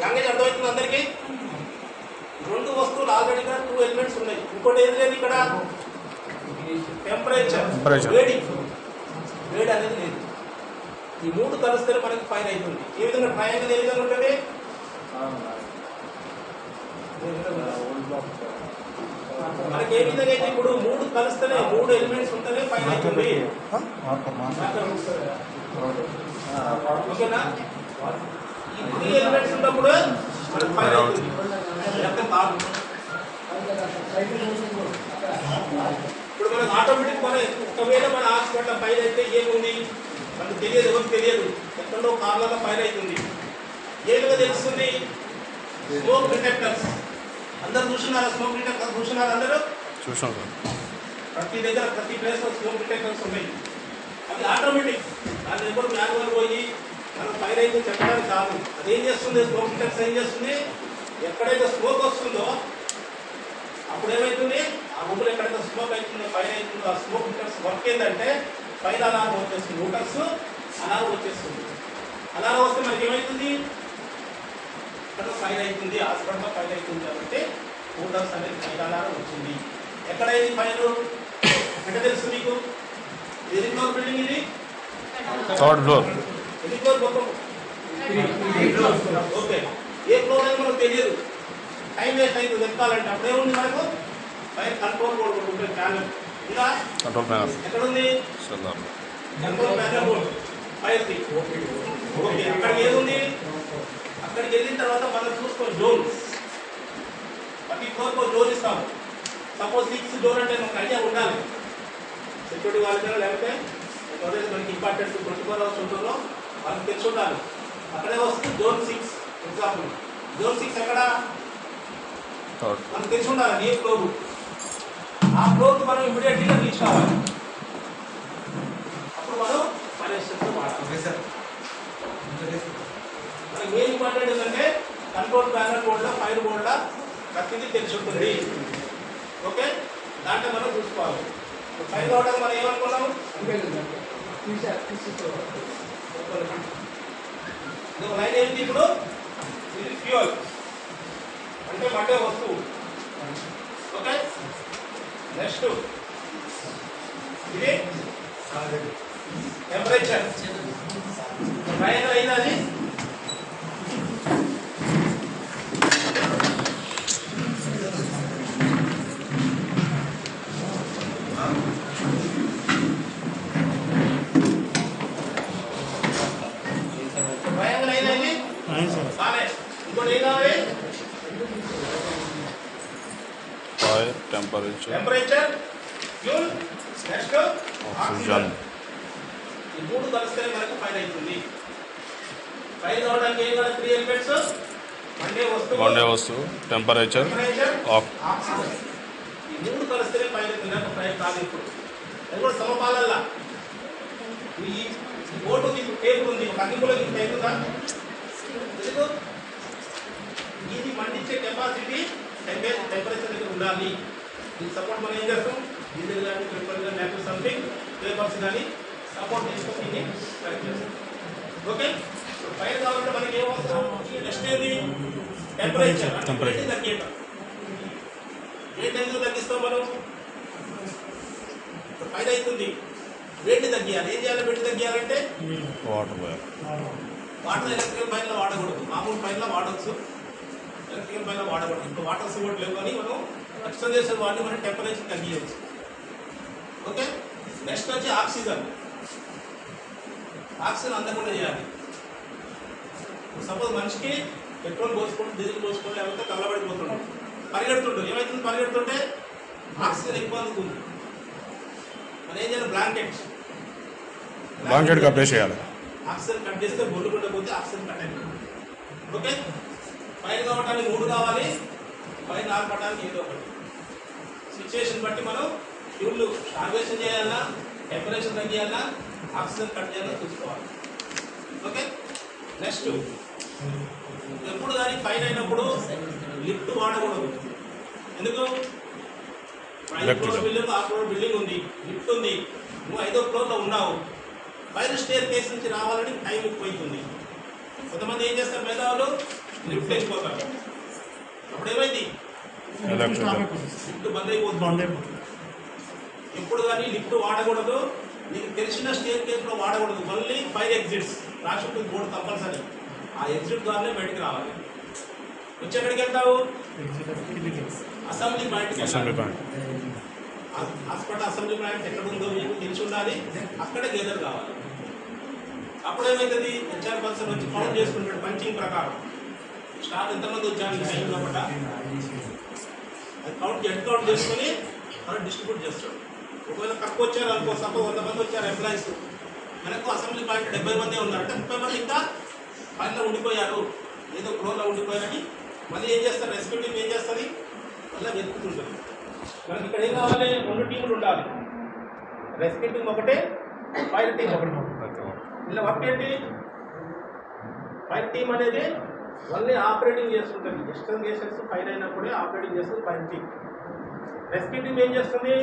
Language అర్థమవుతుంది అందరికీ? రెండు వస్తువులు ఆల్రెడీగా 2 ఎలిమెంట్స్ ఉన్నాయి. ఇంకోటి ఏది లేదు ఇక్కడ, టెంపరేచర్, వేడి అనేది లేదు. ఈ మూడు కలిస్తే మనకి ఫైర్ అవుతుంది. ఏ విధంగా ట్రయాంగిల్ ఏ విధంగా ఉంటుంది? మనకి ఏ విధంగా అయితే ఇప్పుడు మూడు కలిస్తేనే 3 ఎలిమెంట్స్ ఉంటేనే ఫైర్ అవుతుంది. ఓకేనా? ఈ 3 ఎలిమెంట్స్ ఉన్నప్పుడు మనకి ఫైర్ అవుతుంది. ఇప్పుడు మనకు ఆటోమేటిక్ ఒకవేళ మన హాస్పిటల్ ఫైర్ అయితే ఏముంది మనకు తెలియదు, ఎవరికి తెలియదు. ఎక్కడో కార్లలో ఫైర్ అవుతుంది. ఏ విధంగా తెలుస్తుంది? స్మోక్ డిటెక్టర్స్ అందరు చూస్తున్నారా? స్మోక్ డిటెక్టర్స్ చూస్తున్నారా? అందరూ చూసాం. ప్రతి దగ్గర ప్రతి ప్లేస్లో స్మోక్ డిటెక్టర్స్ ఉన్నాయి. అది ఆటోమేటిక్. దాని దగ్గర మ్యాన్యువల్ పోయి మనం ఫైర్ అయితే చెప్పడానికి కాదు. అది ఏం చేస్తుంది? స్మోక్ డిటెక్టర్స్ ఏం చేస్తుంది? ఎక్కడైతే స్మోక్ వస్తుందో అప్పుడు ఏమవుతుంది? ఆ రూమ్లో ఎక్కడైతే స్మోక్ అవుతుందో, ఫైర్ అవుతుందో, ఆ స్మోక్ డిటెక్టర్స్ వర్క్ ఏంటంటే ఫైర్ అలారం వచ్చేస్తుంది. రూటర్స్ అలారం వచ్చేస్తుంది. అలారం వస్తే మనకి ఏమవుతుంది? ఇక్కడ ఫైర్ అవుతుంది, హాస్పిటల్లో ఫైర్ అవుతుంది కాబట్టి రూటర్స్ అనేది ఫైర్ అలారం వచ్చింది. ఎక్కడైంది ఫైర్ అంటే తెలుసు మీకు? ఎన్ని ఫ్లోర్ బిల్డింగ్ ఇది? 3rd floor. ఎన్ని ఫ్లోర్ మొత్తం? 3 ఫ్లోర్. ఓకే. ఏ ఫ్లోర్ అని మనకు తెలియదు. టైం వేస్ట్ అయితే వెతకాలంటే అప్పుడు ఏముంది మనకు? ఫైర్ కంట్రోల్ బోర్డు ఉంటుంది. ప్యానల్ ఇంకా కంట్రోల్ ప్యానల్ ఎక్కడ ఉంది? కంట్రోల్ ప్యానల్ బోర్డు ఫైర్ది. ఓకే. అక్కడికి ఏది ఉంది? అక్కడికి వెళ్ళిన తర్వాత మనం చూసుకోండి జోన్. ప్రతి ఫ్లోర్కి జోన్ ఇస్తాము. సపోజ్ 6 జోన్ అంటే మనకు ఐడియా ఉండాలి. సెక్యూరిటీ వాళ్ళ లేకపోతే మనకి ఇంపార్టెంట్ 24 అవర్స్ ఉంటుందో వాళ్ళకి తెలిసి ఉండాలి. అక్కడే వస్తుంది జోన్ 6 ఎగ్జాంపుల్. జోన్ 6 ఎక్కడ మనకు తెలిసి ఉండాలి. ఏ ఫ్లోర్? ఆ ఫ్లోర్కి మనం ఇమీడియట్గా రీచ్ కావాలి. అప్పుడు మనం పనిష్మెంట్ వాడాలి. మనకి మెయిన్ ఇంపార్టెంట్ ఏంటంటే కంట్రోల్ ప్యానల్ బోర్డులో, ఫైర్ బోర్డులో ప్రతిదీ తెలిసి ఉంటుంది. ఓకే. దాంట్లో మనం చూసుకోవాలి. ఫైర్ కావడానికి మనం ఏమనుకున్నాము? లైన్ ఏంటి ఇప్పుడు? ఇది ఫ్యూయల్ అంటే మండే వస్తువు. ఓకే. నెక్స్ట్ ఇది టెంపరేచర్. ట్రయాంగిల్ అయిందా? అది ట్రయాంగిల్ అయిందా? ఇది కాలే. ఇంకోటి ఏం కావాలి? Fire, temperature, fuel, next oxygen. ఈ మూడు కలిస్తేనే మనకు ఫైర్ అవుతుంది. ఫైర్ కావడానికి ఏం కావాలి? 3 ఎలిమెంట్స్. మండే వస్తువు, టెంపరేచర్, ఆక్సిజన్. ఈ మూడు కలిస్తేనే ఫైర్ అవుతుంది. ఫైర్ కాదు. ఇప్పుడు అది కూడా సమపాలల్లా. ఈ బోర్డు ఉంది, టేబుల్ ఉంది. ఒక అగ్గిపుల్ల టేబుల్ ఉందా? ఎందుకు? ఇది మండించే కెపాసిటీ టెంపరేచర్ దగ్గర ఉండాలి. దీనికి సపోర్ట్ మనం ఏం చేస్తాం? డీజిల్ కానీ, పెట్రోల్ కానీ, నేచురల్ సంథింగ్ పేపర్స్ కానీ సపోర్ట్ చేసుకొని దీన్ని ట్రై చేస్తాం. ఓకే. ఫైర్ కావాలంటే మనకి ఏమవుతాం? నెక్స్ట్ ఏది? టెంపరేచర్. టెంపరేచర్ తగ్గేయటం. ఏ టెంపరేచర్ తగ్గిస్తాం మనం? ఫైర్ అవుతుంది, వేడి తగ్గియాలి. ఏం చేయాలి? వేడి తగ్గియాలంటే వాటర్ ఎలక్ట్రికల్ ఫైర్లో వాడకూడదు. మామూలు ఫైర్లో వాడవచ్చు, ఎలక్ట్రికల్ ఫైర్లో వాడకూడదు. ఇప్పుడు వాటర్ సపోర్ట్ లేవు కానీ మనం ఎక్స్టర్న్ చేసే వాడిని మనం టెంపరేచర్ తగ్గించవచ్చు. ఓకే. నెక్స్ట్ వచ్చి ఆక్సిజన్. ఆక్సిజన్ అందకుండా చేయాలి. సపోజ్ మనిషికి పెట్రోల్ పోసుకుంటూ, డీజిల్ పోసుకుంటూ లేకపోతే కళ్ళబడిపోతుంటాం, పరిగెడుతుంటాం. ఏమవుతుంది? పరిగెడుతుంటే ఆక్సిజన్ ఎక్కువ అందుతుంది. మనం ఏం చేయాలి? బ్లాంకెట్ అప్లై చేయాలి. ఆక్సిజన్ కట్ చేస్తే బొల్లు గుండా పోతే ఆక్సిజన్ కట్ అయిపోతుంది. ఓకే. ఫైర్ కావడానికి 3 కావాలి, ఫైర్ ఆర్పడానికి ఏదో ఒకటి. సిచ్యువేషన్ బట్టి మనం ఫ్యూల్ స్టార్వేషన్ చేయాలన్నా, టెంపరేచర్ తగ్గియాలన్నా, ఆక్సిజన్ కట్ చేయాలన్నా చూసుకోవాలి. ఓకే. నెక్స్ట్ ఎప్పుడు కానీ ఫైర్ అయినప్పుడు లిఫ్ట్ వాడకూడదు. ఎందుకు? 5 ఫ్లోర్ బిల్డింగ్, 6 ఫ్లోర్ బిల్డింగ్ ఉంది, లిఫ్ట్ ఉంది, నువ్వు 5వ ఫ్లోర్లో ఉన్నావు. ఫైర్ స్టేర్ కేస్ నుంచి రావాలని టైం ఎక్కువైతుంది. కొంతమంది ఏం చేస్తారు? మేధావులు లిఫ్ట్ వెళ్ళిపోతారు. అప్పుడు ఏమైంది? లిఫ్ట్ బంద్ అయిపోతుంది. ఎప్పుడు కానీ లిఫ్ట్ వాడకూడదు. నీకు తెలిసిన స్టేర్ కేసులో వాడకూడదు. మళ్ళీ 5 ఎగ్జిట్స్ రాసి ఉంటుంది బోర్డు కంపల్సరీ. ఆ ఎగ్జిట్ ద్వారానే బయటికి రావాలి. వచ్చి ఎక్కడికి వెళ్తావు? అసెంబ్లీ పాయింట్కి వెళ్ళాలి. హాస్పిటల్ అసెంబ్లీ పాయింట్ ఎక్కడ ఉందో మీకు తెలిసి ఉండాలి. అక్కడే గేదర్ కావాలి. అప్పుడు ఏమవుతుంది? హెచ్ఆర్ పర్సన్ వచ్చి కౌంట్ చేసుకుంటాడు పంచింగ్ ప్రకారం. స్టాఫ్ ఎంతమంది వచ్చారు టైం లోపల అది హెడ్ కౌంట్ చేసుకొని మనం డిస్ట్రిబ్యూట్ చేస్తాడు. ఒకవేళ తక్కువ వచ్చారు అనుకో, సపోజ్ 100 మంది వచ్చారు ఎంప్లాయీస్, మనకు అసెంబ్లీ పాయింట్ 70 మంది ఉన్నారు అంటే 30 మంది ఇంకా పనిలో ఉండిపోయారు, ఏదో ఫ్లోర్లో ఉండిపోయారని మళ్ళీ ఏం చేస్తారు? రెస్క్యూ టీం ఏం చేస్తుంది? మళ్ళీ వెతుకుతుంటుంది. మనకి ఇక్కడ ఏం కావాలి? 2 టీములు ఉండాలి. రెస్క్యూ టీం ఒకటే, ఫైర్ టీం ఒకటి. ఇలా వర్క్ ఏంటి? ఫైర్ టీం అనేది ఓన్లీ ఆపరేటింగ్ చేస్తుంటుంది. ఎక్స్టర్నేషన్స్ ఫైర్ అయినప్పుడే ఆపరేటింగ్ చేస్తుంది ఫైర్ టీం. రెస్క్యూ టీం ఏం చేస్తుంది?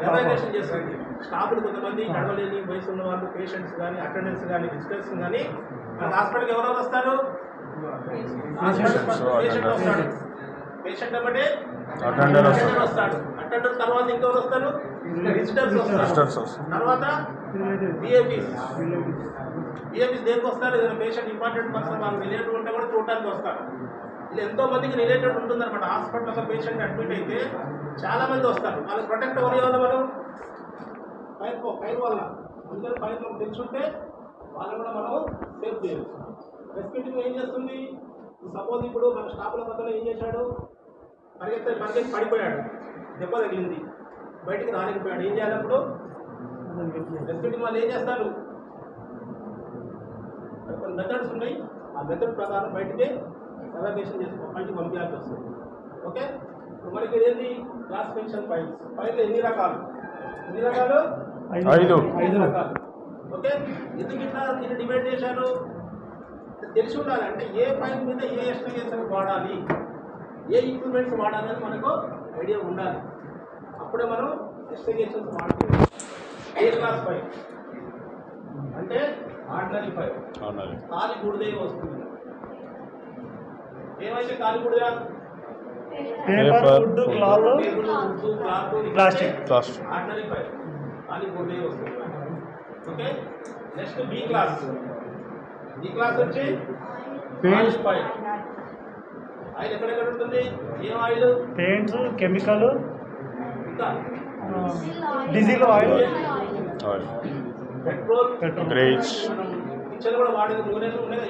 ఎవాక్యుయేషన్ చేస్తుంది. స్టాఫ్లు కొంతమంది నడవలేని వయసు ఉన్న వాళ్ళు, పేషెంట్స్ కానీ, అటెండెన్స్ కానీ, విజిటర్స్ కానీ మన హాస్పిటల్కి ఎవరెవరు వస్తారు? పేషెంట్ వస్తాడు. పేషెంట్ అంటే అటెండర్ వస్తాడు. అటెండర్ తర్వాత ఇంకెవరు వస్తారు? విజిటర్స్ వస్తారు. తర్వాత విఐపీస్. విఐపీస్ దేనికి వస్తారు? ఏదైనా పేషెంట్ ఇంపార్టెంట్ పర్సన్ వాళ్ళు రిలేటివ్ ఉంటే కూడా చూడటానికి వస్తారు. ఇలా ఎంతో మందికి రిలేటెడ్ ఉంటుందన్నమాట. హాస్పిటల్లో పేషెంట్ అడ్మిట్ అయితే చాలా మంది వస్తారు. వాళ్ళకి ప్రొటెక్ట్ ఎవరి వల్ల? మనం ఫైర్ వల్ల. అందుకని ఫైర్ మనకు తెలుసుంటే వాళ్ళు కూడా మనం సేఫ్ చేయవచ్చు. రెస్క్యూ ఏం చేస్తుంది? సపోజ్ ఇప్పుడు మన స్టాఫ్ల మధ్యలో ఏం చేశాడు? పరిగెత్తి పడిపోయాడు, దెబ్బ తగిలింది, బయటికి రాలేకపోయాడు. ఏం చేయాలి అప్పుడు? రెస్క్యూ వాళ్ళు ఏం చేస్తారు? కొన్ని మెథడ్స్ ఉన్నాయి. ఆ మెథడ్ ప్రకారం బయటికి ఎవాక్యుయేషన్ చేసి బయటికి పంపించాల్సి వస్తుంది. ఓకే, ఇప్పుడు మనకి ఏంటి? Classification files. ఫైల్ ఎన్ని రకాలు? 5 రకాలు. ఓకే, ఎందుకు ఇట్లా దీన్ని డివైడ్ చేశాను? తెలిసి ఉండాలి. అంటే ఏ ఫైల్ మీద ఏ ఎస్టిమేషన్ వాడాలి, ఏ ఇంప్రూవ్మెంట్స్ వాడాలని మనకు ఐడియా ఉండాలి. అప్పుడే మనం ఎస్టిమేషన్స్ వాడుతున్నాం. ఏ క్లాస్ ఫైల్ అంటే ఆర్డినరీ ఫైల్. ఖాళీ బూడిదే వస్తుంది. ఏమైతే ఖాళీ బూడిద? ప్లాస్టిక్. ఆర్డినరీ ఫైల్ ఖాళీ బూడిదే వస్తుంది. Okay, next B class. B class వచ్చి ఆయిల్ ఫైల్. ఆయిల్ ఎక్కడెక్కడ ఉంటుంది? ఏం ఆయిల్? పెయింట్స్, కెమికల్, ఇంకా diesel oil, petrol, grease, kitchen కూడా వాడేది నూనెలు ఉన్నాయి.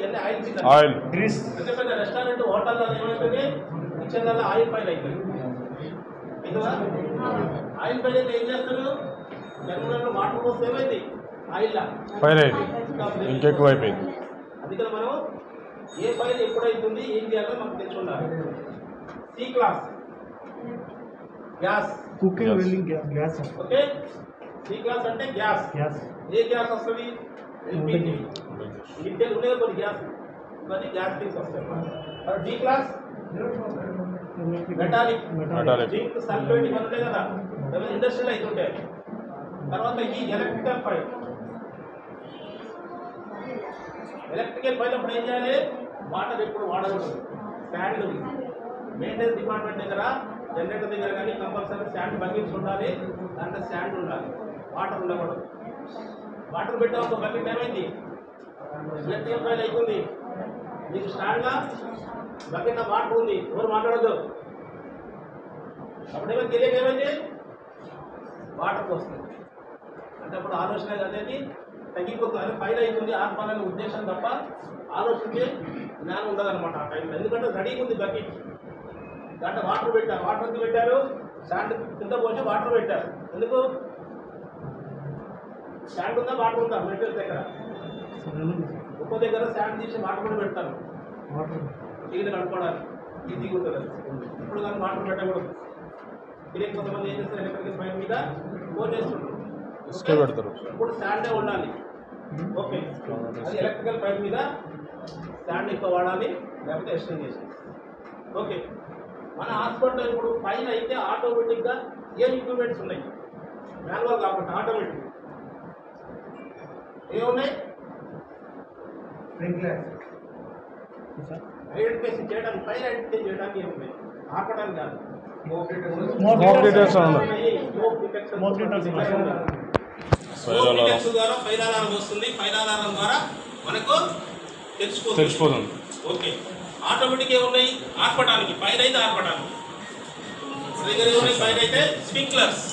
Oil grease. పెద్ద పెద్ద రెస్టారెంట్ హోటల్లో ఏమవుతుంది? కిచెన్లలో ఆయిల్ ఫైల్ అవుతుంది. ఆయిల్ ఫైల్ అయితే ఏం చేస్తారు? జనరల్ వాటర్ పోస్తే ఏమైంది? ఆయిల్ ఫైర్ అయింది, ఇంకెక్కువ అయిపోయింది. అందుకని మనం ఏ ఫైల్ ఎప్పుడైతుంది, ఏం చేయాలో మనకు తెలిసి ఉండాలి. C class gas, cooking welding gas. Okay, C class అంటే గ్యాస్. ఏ గ్యాస్ వస్తుంది? ఎల్పిజి. ఇండియన్ ఉండేది కొన్ని గ్యాస్, ఇవన్నీ గ్యాస్ థింగ్స్ వస్తాయి. D class metallic, zinc, sulphate ఇవన్నీ ఉంటాయి కదా, ఇండస్ట్రియల్ అయితే ఉంటాయి. తర్వాత ఈ ఎలక్ట్రికల్ ఫైల్. ఎలక్ట్రికల్ ఫైల్ అప్పుడు ఏం చేయాలి? వాటర్ ఎప్పుడు వాడకూడదు. శాండ్ మెయింటెనెన్స్ డిపార్ట్మెంట్ దగ్గర, జనరేటర్ దగ్గర కానీ కంపల్సరీ శాండ్ బకెట్స్ ఉండాలి. దాంట్లో శాండ్ ఉండాలి, వాటర్ ఉండకూడదు. వాటర్ పెట్టే ఒక బకెట్ ఏమైంది? ఎలక్ట్రికల్ ఫైల్ అవుతుంది. మీకు స్టాండ్గా బకెట్లో వాటర్ ఉంది, ఎవరు మాట్లాడద్దు. అప్పుడేమైనా తెలియక ఏమైంది? వాటర్ వస్తుంది. అంటే అప్పుడు ఆలోచన అనేది తగ్గిపోతుంది. అని ఫైల్ అవుతుంది ఆత్మాలనే ఉద్దేశం తప్ప ఆలోచనకి జ్ఞానం ఉండదన్నమాట ఆ టైంలో. ఎందుకంటే రెడీగా ఉంది బకెట్, దాంట్లో వాటర్ పెట్టారు. వాటర్ ఎందుకు పెట్టారు? శాండ్ కింద పోసి వాటర్ పెట్టారు. ఎందుకు? శాండ్ ఉందా, వాటర్ ఉందా? మెటీరియల్ దగ్గర ఒక్కో దగ్గర శాండ్ తీసి వాటర్ కూడా పెడతారు, నీళ్ళు కనుక్కోవడానికి ఈజీగా ఉంటుంది. ఇప్పుడు కానీ వాటర్ పెట్టకూడదు. తెలియక కొంతమంది ఏం చేస్తారు? ఎలక్ట్రికల్ పైప్ మీద ఫోన్ చేస్తుంటారు, ఇప్పుడు శాండే ఉండాలి. ఓకే, అది ఎలక్ట్రికల్ పైప్ మీద శాండ్ ఎక్కువ వాడాలి, లేకపోతే ఎక్స్టెండ్ చేసి. ఓకే, మన హాస్పిటల్లో ఇప్పుడు ఫైల్ అయితే ఆటోమేటిక్గా ఏ ఇంప్రూవ్మెంట్స్ ఉన్నాయి? మాన్యువల్ కాకుండా ఆటోమేటిక్ ఏమున్నాయి? ఐడెంటిఫై చేయడానికి పైన ఐడెంటిఫై చేయడానికి ఏముంది ఆపడానికి కాదు. Smoke detectors స్మోక్ డిటెక్టర్ ద్వారా ఫైర్ అలారం వస్తుంది. ఫైర్ అలారం ద్వారా మనకు తెలిసిపోతుంది. ఓకే, ఆటోమేటిక్ ఏమున్నాయి ఆర్పడానికి, ఫైర్ అయితే ఆర్పడానికి. దగ్గర ఏమున్నాయి ఫైర్ అయితే స్ప్రింక్లర్స్.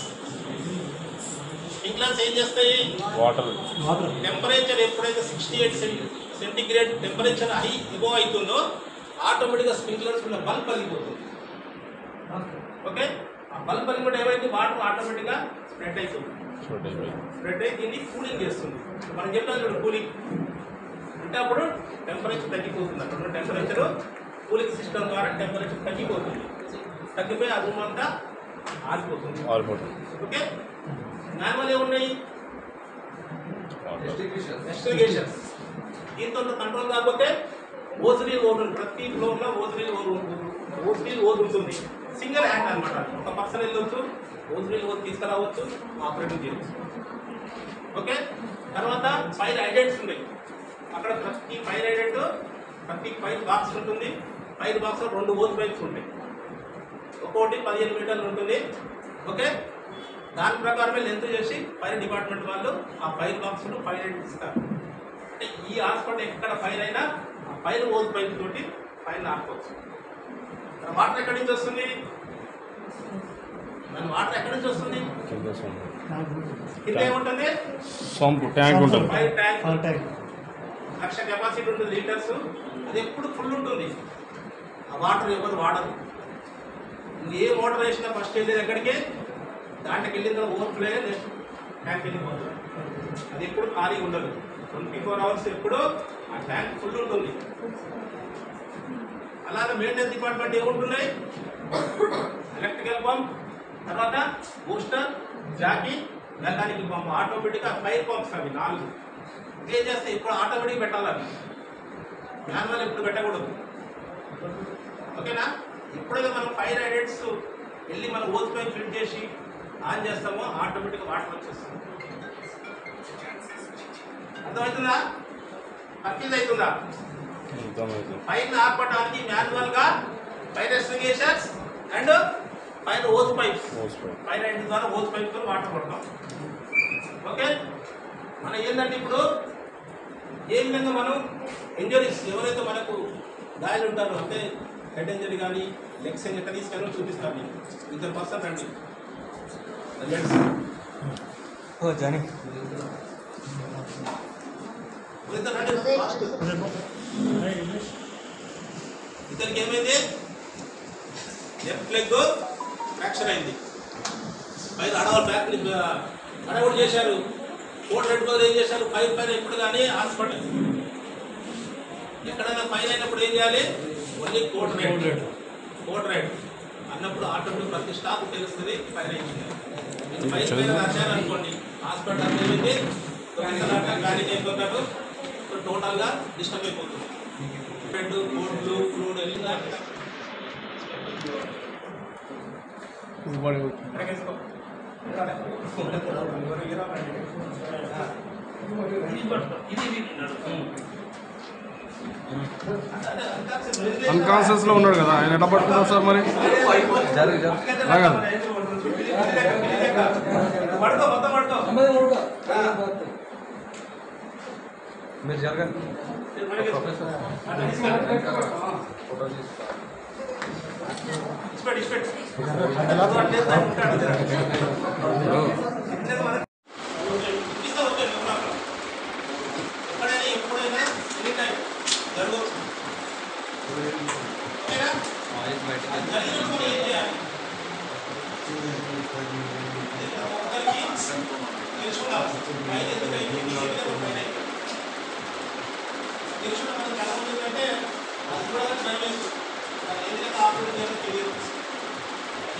స్ప్రింక్లర్స్ ఏం చేస్తాయి? వాటర్ టెంపరేచర్ ఎప్పుడైతే 68 సెంటిగ్రేడ్ టెంపరేచర్ హై ఎబోవ్ అవుతుందో ఆటోమేటిక్గా స్ప్రింక్లర్స్ ఉన్న బల్బ్ పలిగిపోతుంది. ఓకే, ఆ బల్బ్ పలిగిపోతే ఏమైంది వాటర్ ఆటోమేటిక్గా స్ప్రెడ్ అవుతుంది. స్ప్రెడ్ అయ్యి దీన్ని కూలింగ్ చేస్తుంది. మనం చెప్పాలి చూడు కూలింగ్ అంటే అప్పుడు టెంపరేచర్ తగ్గిపోతుంది. అక్కడ ఉన్న టెంపరేచర్ కూలింగ్ సిస్టమ్ ద్వారా టెంపరేచర్ తగ్గిపోతుంది. తగ్గిపోయి ఆ రూమ్ అంతా ఆరిపోతుంది. ఓకే, నార్మల్ ఏమున్నాయి ఎస్టిగేషన్స్. దీంతో కంట్రోల్ కాకపోతే ఓజరీల్ ఓడ్ ఉంటుంది. ప్రతి ఫ్లోర్లో ఓజరీల్ ఓడ్ ఉంటుంది. సింగిల్ హ్యాండ్ అనమాట. ఒక పర్సన్ వెళ్ళొచ్చు, ఓజరీల్ ఓడ్ తీసుకురావచ్చు, ఆపరేటింగ్ చేయవచ్చు. ఓకే, తర్వాత ఫైర్ ఐడెంట్స్ ఉన్నాయి. అక్కడ ప్రతి ఫైర్ ఐడెంట్ ప్రతి ఫైర్ బాక్స్ ఉంటుంది. ఫైర్ బాక్స్లో 2 ఓజ్ పైప్స్ ఉంటాయి. ఒక్కొక్కటి 15 మీటర్లు ఉంటుంది. ఓకే, దాని ప్రకారమే లెంత్ చేసి ఫైర్ డిపార్ట్మెంట్ వాళ్ళు ఆ ఫైర్ బాక్స్ను ఫైర్ ఐడెంట్ ఇస్తారు. అంటే ఈ హాస్పిటల్ ఎక్కడ ఫైర్ అయినా ఆ ఫైర్ ఓజ్ పైప్ తోటి ఫైర్ ఆపుకోవచ్చు. వాటర్ ఎక్కడి నుంచి వస్తుంది? దాని వాటర్ ఎక్కడి నుంచి వస్తుంది? కింద ఏముంటుంది? ట్యాంక్ ఉంటుంది. ఫైర్ ట్యాంక్ 1,00,000 కెపాసిటీ ఉంటుంది, లీటర్స్. అది ఎప్పుడు ఫుల్ ఉంటుంది. ఆ వాటర్ ఎవరు వాడరు. ఏ మోటార్ వేసినా ఫస్ట్ వెళ్ళేది ఎక్కడికి? దాంట్లోకి వెళ్ళిన తర్వాత ఓవర్ఫ్లో నెక్స్ట్ ట్యాంక్ వెళ్ళిపోతుంది. అది ఎప్పుడు ఖాళీగా ఉండదు. 24 అవర్స్ ఎప్పుడు ఆ ట్యాంక్ ఫుల్ ఉంటుంది. అలాగే మెయింటెనెన్స్ డిపార్ట్మెంట్ ఏముంటున్నాయి? ఎలక్ట్రికల్ పంప్, తర్వాత బూస్టర్, జాకీ, మెకానికల్ పంప్, ఆటోమేటిక్గా ఫైర్ పంప్స్. అవి 4 ఏం చేస్తే ఇప్పుడు ఆటోమేటిక్ పెట్టాలి. అవి మాన్యువల్ ఇప్పుడు పెట్టకూడదు. ఓకేనా? ఎప్పుడైతే మనం ఫైర్ ఐడెంట్స్ వెళ్ళి మనం ఓజ్ పైప్ ఫిట్ చేసి ఆన్ చేస్తామో ఆటోమేటిక్గా వాటర్ వచ్చేస్తుంది. అర్థమవుతుందా? కన్ఫ్యూజ్ అవుతుందా? ఫైర్ ఆపడానికి మాన్యువల్గా fire extinguishers and fire hose pipes, fire hydrant ద్వారా ఓజ్ పైప్తో వాటర్ పడతాం. ఓకే, మనం ఏంటంటే ఇప్పుడు ఏ విధంగా మనం ఇంజరీస్ ఎవరైతే మనకు గాయాలు ఉంటారో అంటే హెడ్ ఇంజరీ కానీ లెగ్స్ ఎట్లా తీసుకెళ్ళి చూపిస్తాను. నేను 2 రండి. ఇతనికి ఏమైంది? లెఫ్ట్ లెగ్ ఫ్రాక్చర్ అయింది. పైన ఆడవాళ్ళు బ్యాక్ అడగొడు చేశారు. కోట్ రెడ్ బదులు ఏం చేశారు? ఫైర్ ఎప్పుడు కానీ హాస్పిటల్ ఎక్కడైనా ఫైర్ అయినప్పుడు ఏం చేయాలి? ఓన్లీ కోట్ రెడ్ అన్నప్పుడు ఆటోమేటిక్ ప్రతి స్టాఫ్ తెలుస్తుంది ఫైర్ అయింది. ఫైర్ పైన రాశారనుకోండి హాస్పిటల్ ఏమైంది? గాలి అయిపోతాడు. టోటల్గా డిస్టర్బ్ అయిపోతుంది. రెడ్ కోట్లు ఫ్లూడ్ వెళ్ళిందా అన్కాన్షియస్ లో ఉన్నాడు కదా, ఆయన ఎట్లా పట్టుకున్నారు సార్? మరి మీరు జరగండి.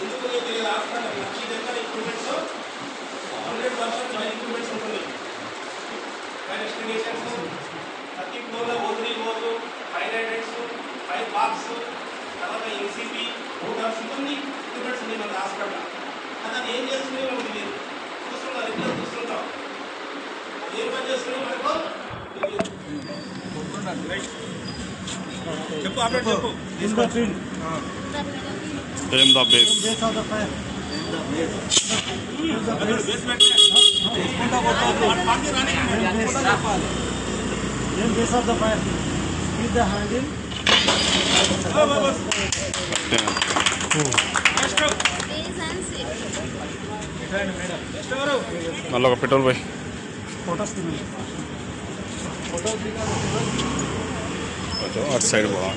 ఎందుకు తెలియదు. హాస్పిటల్ లక్ష దగ్గర ఇంప్రూవ్మెంట్స్ 100% ఇంప్రూవ్మెంట్స్ ఉంటుంది. ఇన్వెస్టిగేషన్స్ ప్రతి ఫ్లోర్లో ఓజరీ ఓజు, ఫైర్ ఐడెంట్స్, ఫైర్ బాక్స్, తర్వాత ఏసీపీ, మోటార్స్ ఇవన్నీ ఇంప్రూవ్మెంట్స్ ఉన్నాయి మన హాస్పిటల్. అది ఏం చేస్తుంది మనకు తెలియదు. చూస్తుంటాం, రెగ్యులర్ చూస్తుంటాం. ఏం పని చేస్తుంది మనకు తెలియదు. చెప్పు అప్డేట్ చెప్పు. In the field. Aim the base. Base of the fire. Then base of the fire. With the handle. మళ్ళీ ఒక పెట్రోల్ పోయి Photos still. అటు సైడ్ పోదాం.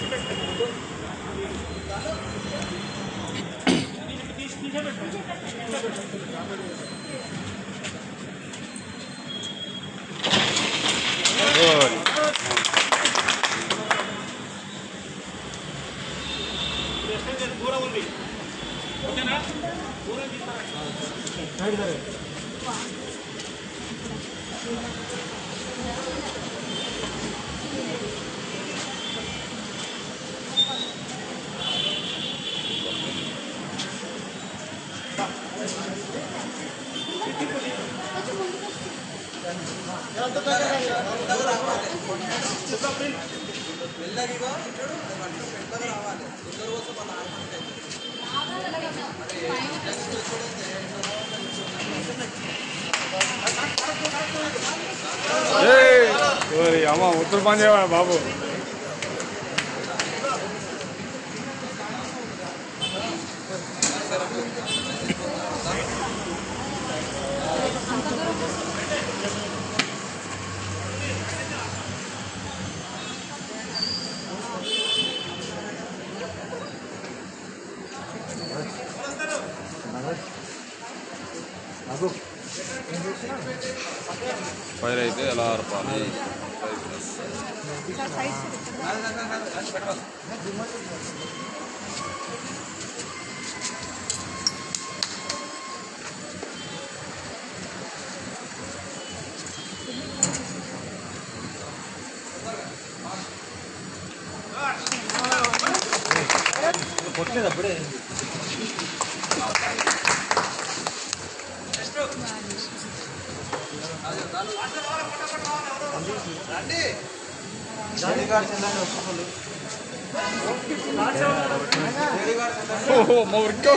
దూరం ఉంది ఓకేనా? దూరం Right there. అమ్మ ఉత్తర పని చేయవా బాబు. ఫైర్ అయితే ఎలా ఆర్పాలి? కొట్టలేదు అప్పుడే. ఓ మా ఊరికో